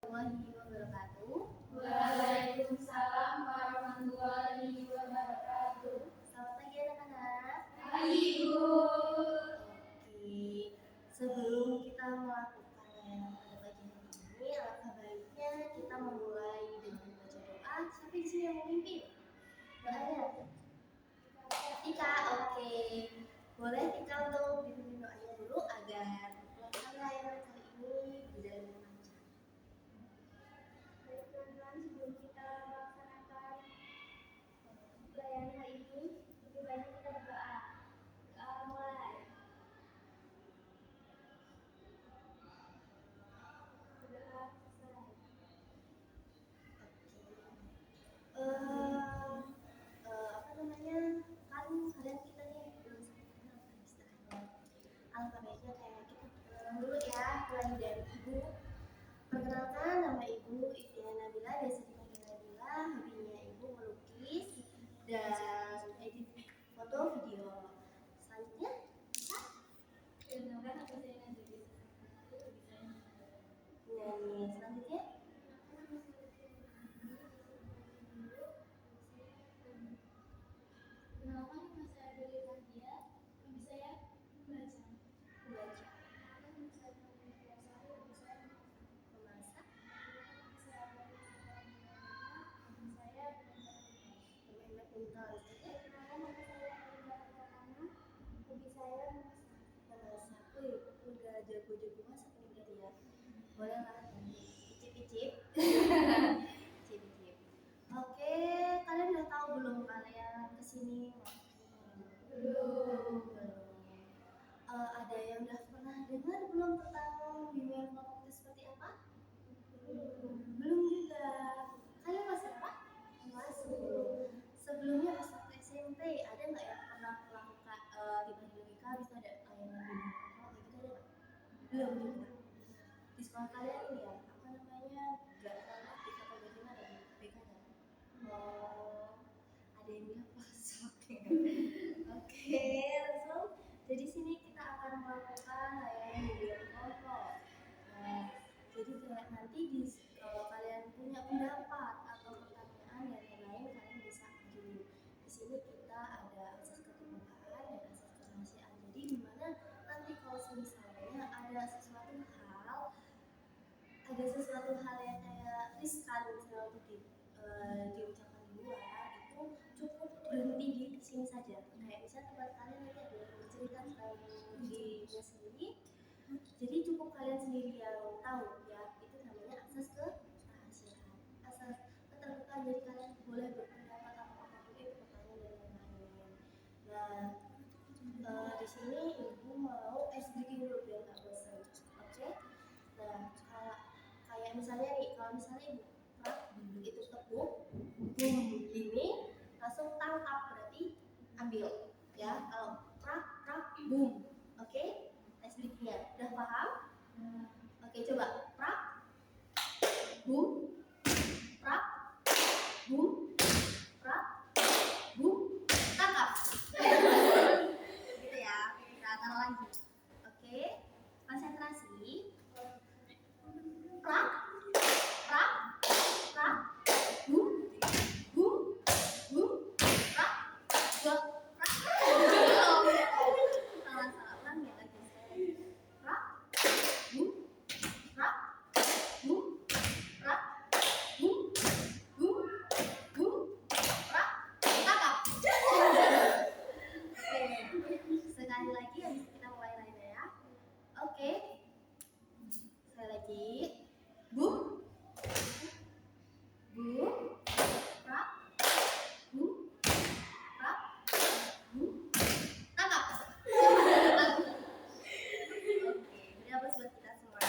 warahmatullahi wabarakatuh. Waalaikumsalam warahmatullahi wabarakatuh. Selamat pagi anak-anak. Pagi, Bu. Oke, sebelum kita melakukan layanan pada pagi hari ini, alangkah baiknya kita memulai dengan membaca doa. Siapa di sini yang memimpin? Doanya? Tika, oke. Boleh Tika untuk dipimpin doanya dulu agar melakukan layanan kali ini berjalan dengan lancar. Baik teman-teman, sebelum kita melaksanakan layanan hari ini, lebih baik kita berdoa. Doa mulai. Berdoa selesai. Apa namanya? Kan kalian kita nih belum saling kenal kan istilahnya. Alangkah baiknya kayak kita perkenalan dulu ya, mulai dari ibu. Perkenalkan, nama ibu Iftiana Nabila, biasa dipanggil Nabila. Hobinya ibu melukis dan edit foto video. Selanjutnya bisa Perkenalkan, nama saya Najwa. nyanyi. Selanjutnya Perkenalkan, nama saya Dewi Nadia. Hobi saya membaca. membaca, Hobi saya memasak. Hobi saya memasak, saya bermain bermain badminton. Selanjutnya Perkenalkan, nama saya Aida Pratama. Hobi saya memasak. memasak. Wih, udah jago-jago masak nih berarti ya. Boleh lah icip-icip. Icip-icip. Oke, kalian udah tahu belum kalian kesini? Belum. Ada yang udah pernah dengar belum tentang bimbingan kelompok itu seperti apa? Belum juga. Kalian masih apa? Masuk. Sebelumnya pas waktu SMP ada nggak yang pernah melakukan di Bali Logika bisa ada layanan bimbingan kelompok gitu ada nggak? Belum juga. Di sekolah kalian ini ya apa namanya nggak terlalu aktif atau bagaimana di BK kan? Oh, ada yang bilang kosong. Oke, langsung. Jadi sini kita akan melakukan layanan bimbingan kelompok. Nah, jadi kayak nanti kalau kalian punya pendapat atau pertanyaan dan lain-lain kalian bisa ajuin. Di sini kita ada asas keterbukaan dan asas kerahasiaan. Jadi di mana nanti kalau misalnya ada sesuatu hal yang kayak riskan misalnya untuk diucapkan di luar itu cukup berhenti di sini saja. Kayak misalnya tempat kalian nanti ada yang bercerita tentang dirinya sendiri, jadi cukup kalian sendiri yang tahu ya. Itu namanya asas kerahasiaan, asas keterbukaan. Jadi kalian boleh berpendapat apapun itu, pertanyaan dan lain-lain. Nah, di sini ibu mau sedikit dulu biar nggak bosan. Oke. Nah, kayak misalnya nih, kalau misalnya ibu prak itu tepuk, boom gini, langsung tangkap berarti ambil ya. Kalau prak prak boom, oke? Tekniknya udah paham? Oke, coba prak, boom, prak, boom, prak, boom, tangkap. Gitu ya, kita taruh lagi. Oke, konsentrasi. Prak, prak, prak, boom, boom, boom, prak, prak, prak. Salah ulang ya lagi. Prak, boom, prak, boom, prak, boom, boom, boom, prak, tangkap. Oke, sekali lagi habis kita mulai lainnya ya. Oke, sekali lagi. Boom, boom, prak, boom, prak, boom, tangkap. Oke, ini apa buat kita semua?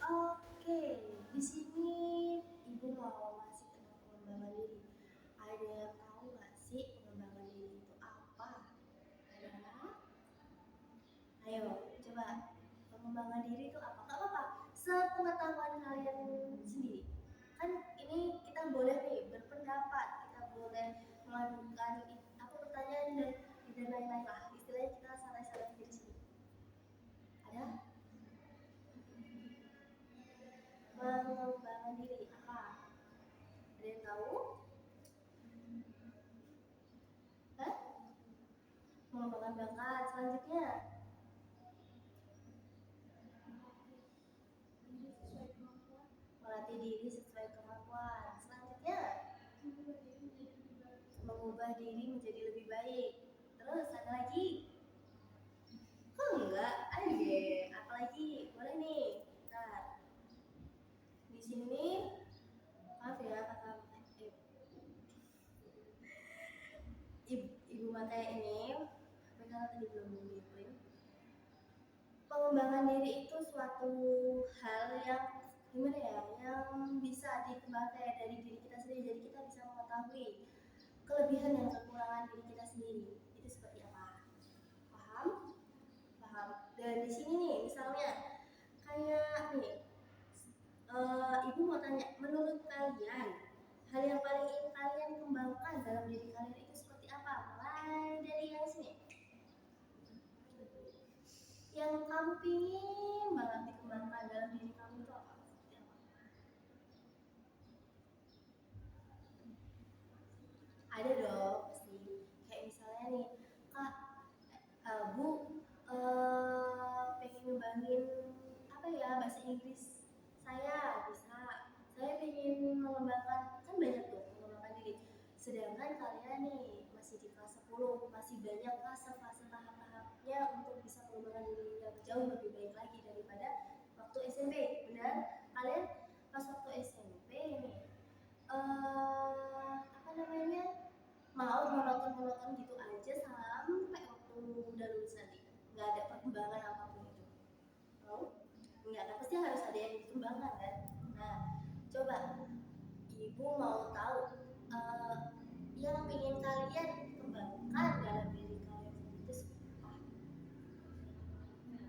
Oke, di sini ibu mau ngasih tentang pengembangan diri. Ada yang tahu nggak sih pengembangan diri itu apa? Ada? Ayo, coba pengembangan diri itu apa? Gak apa-apa, sepengetahuan kalian sendiri. Kan ini kita boleh nih berpendapat, kita boleh mengadukan apa pertanyaan dan lain-lain lah. Istilahnya kita salah-salah di sini. Ada? diri apa? Ada yang tahu? Hah? Mengembangkan bakat. Selanjutnya melatih diri sesuai kemampuan. Selanjutnya mengubah diri menjadi lebih baik. Terus ada lagi? Enggak, ayo apalagi boleh nih. Nah, di sini maaf ya kata ibu materi ini, karena tadi belum ngikutin. Pengembangan diri itu suatu hal yang gimana ya, yang bisa dikembangkan dari diri kita sendiri. Jadi kita bisa mengetahui kelebihan dan kekurangan diri kita sendiri itu seperti apa. Paham? Paham. Dan di sini nih, misalnya kayak nih, ibu mau tanya, menurut kalian hal yang paling ingin kalian kembangkan dalam diri kalian itu seperti apa? Mulai dari yang sini. Yang kamu pingin banget dikembangkan dalam diri kamu itu apa? Seperti apa? Ada dong pasti. Kayak misalnya nih, Kak, Bu, pengen ngembangin apa ya, bahasa Inggris saya bisa. Saya pengen mengembangkan, kan banyak tuh mengembangkan diri. Sedangkan kalian nih masih di kelas 10, masih banyak fase-fase tahap-tahapnya untuk bisa mengembangkan diri yang jauh lebih baik lagi daripada waktu SMP. Benar? Kalian pas waktu SMP nih, apa namanya, mau monoton gitu aja sampai waktu udah lulus nanti, nggak ada perkembangan apapun itu. Mau? Nggak kan, pasti harus ada yang dikembangkan kan. Nah, coba ibu mau tahu yang ingin kalian kembangkan dalam diri kalian itu apa?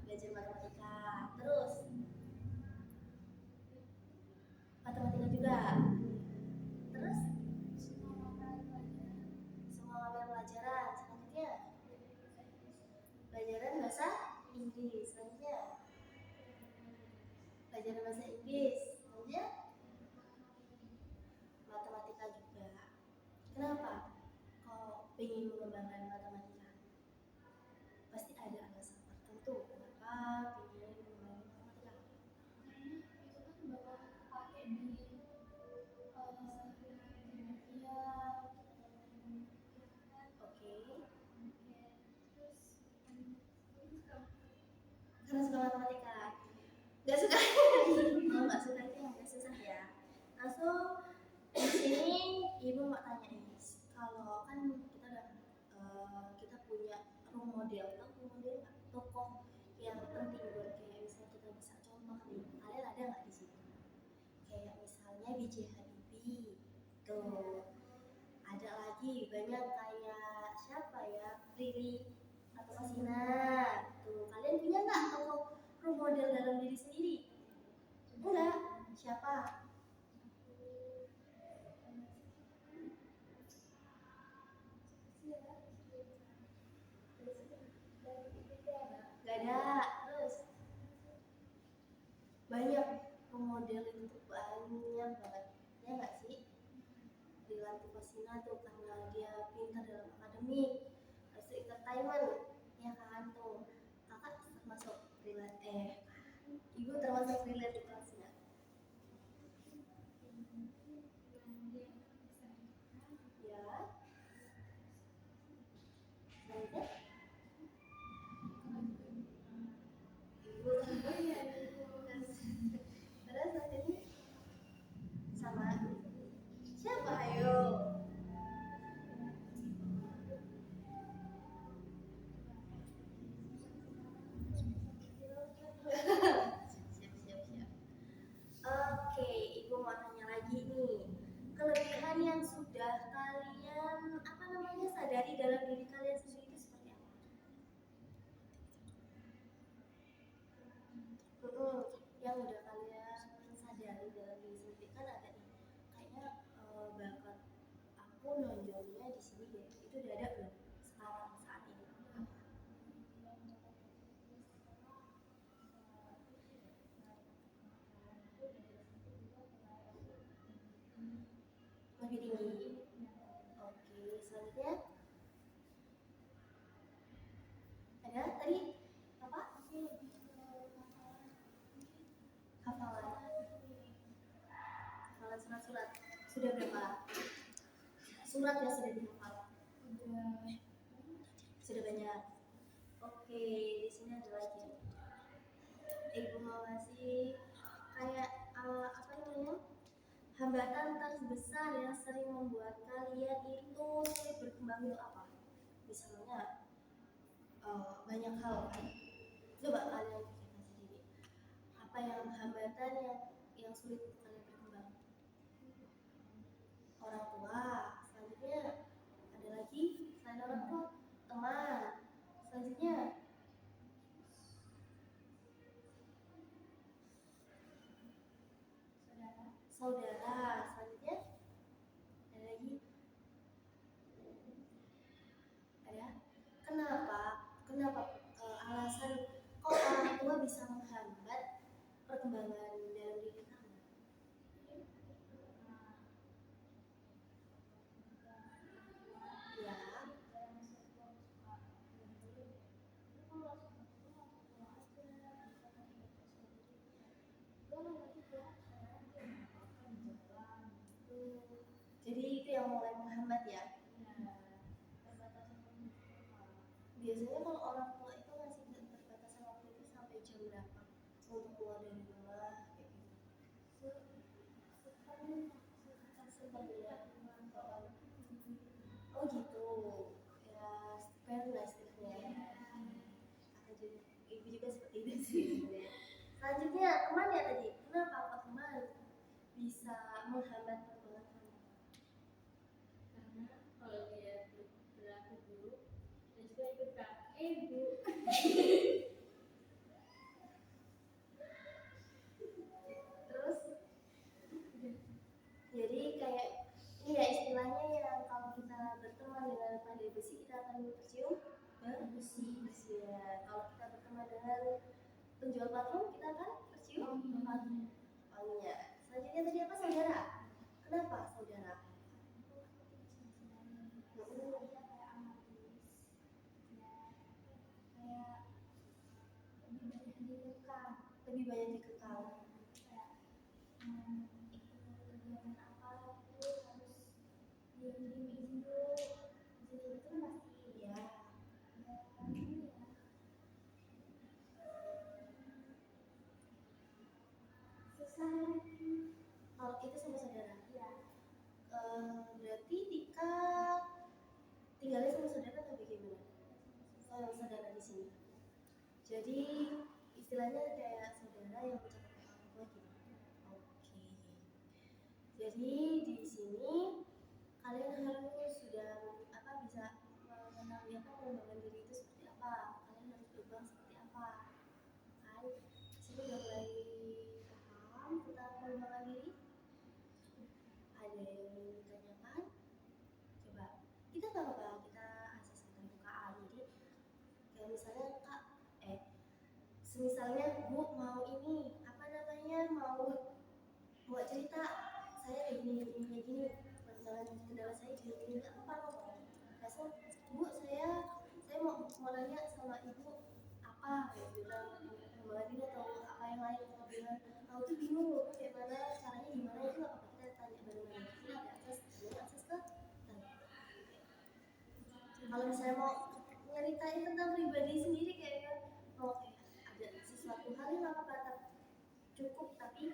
Belajar matematika, terus matematika juga, terus semua ngambil pelajaran. Selanjutnya pelajaran bahasa Inggris. Selanjutnya pelajaran bahasa Inggris. Selanjutnya matematika juga. Kenapa kok pengen mengembangkan matematika? Pasti ada alasan tertentu kenapa pengen mengembangkan matematika. Itu kan bakal pakai di Karena suka matematika. Gak suka. Oh, gak suka itu yang gak susah ya. Langsung di sini ibu mau tanya nih, kalau kan kita udah kita punya role model, role model nggak? Tokoh yang penting buat kayak misalnya kita bisa contoh nih. Kalian ada nggak di sini? Kayak misalnya B.J. Habibie, tuh. Ada lagi banyak kayak siapa ya, Prilly atau Masina. Tuh, kalian punya nggak tokoh role model dalam diri sendiri? Enggak. Siapa? Gak ada. Terus banyak pemodel itu banyak banget, ya nggak sih? Dilantik Masina tuh karena dia pintar dalam akademik, harus entertainment, ya kan tuh. Kakak termasuk relate, ibu termasuk relate di kelasnya. Ya. Selanjutnya ibu terus selanjutnya sama siapa, ayo? Siap. Oke, ibu mau tanya lagi nih, kelebihan yang sudah kalian apa namanya sadari dalam diri kalian sendiri itu seperti apa? Yang udah kalian sadari dalam diri sendiri kan ada nih, kayaknya bakat aku nonjolnya di sini deh, itu udah ada belum sekarang saat ini? lebih tinggi. Oke, selanjutnya ada tadi apa? Hafalan surat-surat. Sudah berapa surat yang sudah dihafal? Sudah banyak. Oke, di sini ada lagi. Ibu mau ngasih kayak apa namanya? Hambatan terbesar yang sering membuat kalian itu sulit berkembang itu apa? Misalnya banyak hal kan? Coba kalian pikirkan sendiri. Apa yang hambatan yang sulit untuk kalian berkembang? Orang tua. Selanjutnya ada lagi selain orang tua, teman. Selanjutnya saudara. Selanjutnya ada lagi. Ada. Kenapa alasan kok orang tua bisa menghambat perkembangan dalam diri kamu? Ya. Jadi itu yang mulai menghambat ya. Biasanya kalau orang tua itu masih berbatasan waktu itu sampai jam berapa untuk keluar dari rumah kayak gitu? Oh gitu. Ya, fair lah istilahnya. Aku juga, ibu juga seperti itu sih. Selanjutnya kemana ya tadi? Kenapa Pak Kemal bisa menghambat perkembangan kamu? Karena kalau dia berlaku buruk dan juga ikut ibu. Terus jadi kayak ini ya istilahnya yang kalau kita berteman dengan pandai besi kita akan tercium besi. Ya, kalau kita berteman dengan penjual parfum kita akan tercium wanginya. Selanjutnya tadi apa, saudara? Kenapa saudara? Lebih banyak dikekang. Kalau itu sama saudara? Berarti Tika tinggalnya sama saudara atau bagaimana? Sama saudara di sini. Jadi istilahnya kayak saudara yang bercakap orang tua gitu. Oke. Jadi di sini kalian harus sudah bisa mengenali pengembangan diri itu seperti apa. Kalian harus berubah seperti apa. Kan? Sini udah mulai paham tentang pengembangan diri. Ada yang ingin ditanyakan? Coba kita nggak apa-apa, kita akses keterbukaan. Jadi kayak misalnya kak, misalnya bu mau ini apa namanya mau cerita saya kayak gini kendala saya gini apa ngomong langsung bu saya mau nanya sama ibu apa kayak gitu kembali atau apa yang lain kalau bilang aku tuh bingung loh kayak mana caranya gimana itu nggak apa-apa kita tanya bareng-bareng kita ada akses ke kalau misalnya mau nyeritain tentang pribadi sendiri kayaknya mau kayak ada sesuatu hal yang nggak apa-apa cukup tapi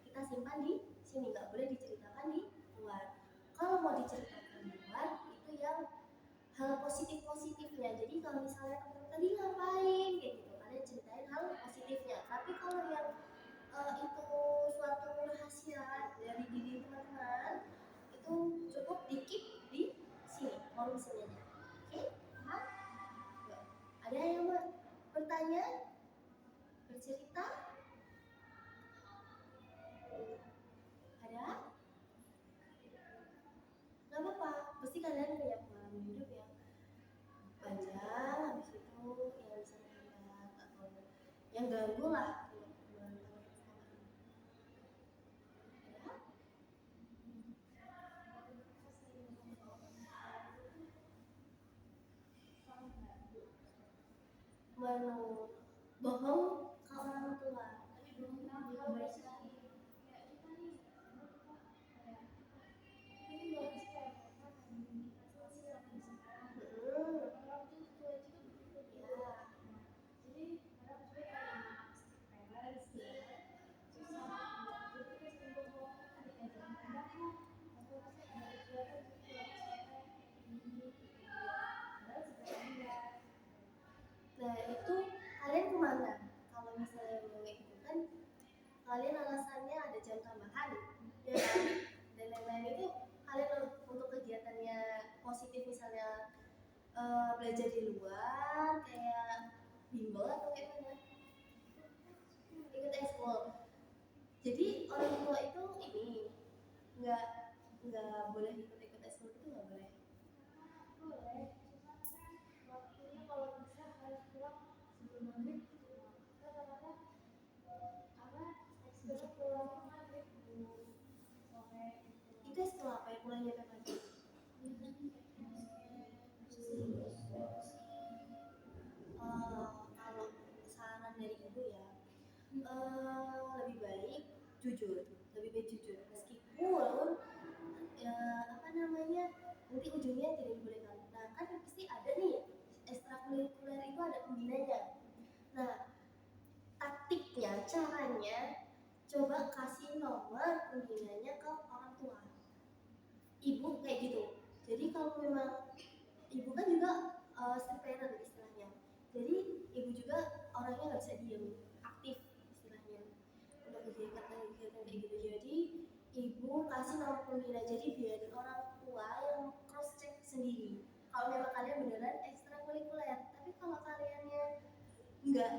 kita simpan di sini, nggak boleh diceritakan di luar. Kalau mau diceritakan di luar itu yang hal positifnya. Jadi kalau misalnya teman tadi ngapain kayak gitu kalian ceritain hal positifnya, tapi kalau yang itu suatu rahasia dari diri teman-teman itu cukup di-keep di sini, mau di sini aja. Oke, paham? Ada yang mau bertanya, bercerita? Ada? Gak apa-apa, pasti kalian punya pengalaman hidup yang panjang, habis itu yang bisa menghambat itu kalian kemana? Kalau misalnya mau itu kan kalian alasannya ada jam tambahan, ya kan? Dan lain-lain itu kalian untuk kegiatannya positif misalnya belajar di luar kayak bimbel atau kayak mana? Ikut ekskul. Jadi orang tua itu ini nggak boleh ikut ekskul itu nggak boleh. Boleh, cuma kan waktunya kalau bisa harus pulang sebelum maghrib. Kadang-kadang apa ekstra pulang maghrib sore gitu. Itu ekskul apa yang mulai nyampe pagi? Kalau saran dari ibu ya, lebih baik jujur, meskipun apa namanya nanti ujungnya tidak dibolehkan. Nah kan pasti ada nih ekstrakurikuler itu ada pembinanya. Nah taktiknya, caranya coba kasih nomor pembinanya ke orang tua. Ibu kayak gitu. Jadi kalau memang ibu kan juga step parent istilahnya. Jadi ibu juga orangnya nggak bisa diem, aktif istilahnya untuk kegiatan kayak gitu. Jadi ibu kasih nomor pembina. Jadi biar orang tua yang cross check sendiri. Kalau memang kalian beneran ekstrakurikuler, tapi kalau kaliannya nggak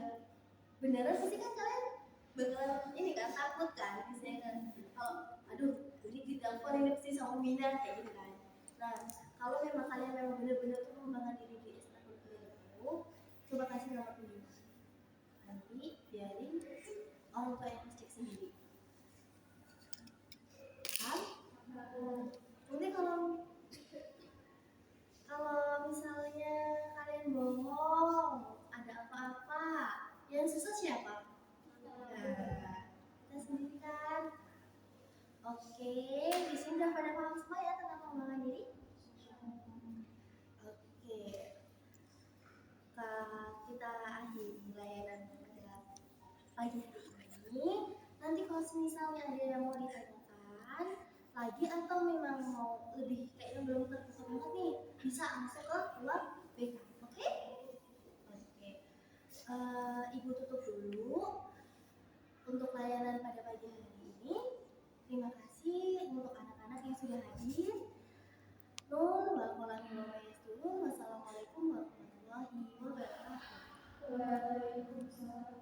beneran pasti kan kalian bakalan ini kan takut kan misalnya kan kalau aduh jadi ditelepon ini pasti sama Mina kayak gitu kan. Nah kalau memang kalian memang benar-benar tuh mengembangkan diri di ekstrakurikuler itu coba kasih nama pembina, nanti biarin orang tua yang cek sendiri kan. Nanti kalau misalnya kalian bohong ada apa-apa yang susah siapa? Nah, kita sendiri kan. Oke, di sini udah pada paham semua ya tentang pengembangan diri? Oke, kita akhiri layanan pada pagi hari ini. Nanti kalau misalnya ada yang mau ditanyakan lagi atau memang mau lebih kayaknya belum terbuka banget nih, bisa masuk ke ruang BK. Oke? Oke. Ibu tutup dulu untuk layanan pada pagi hari ini. Terima kasih untuk anak-anak yang sudah hadir. Wassalamualaikum warahmatullahi wabarakatuh. Waalaikumsalam.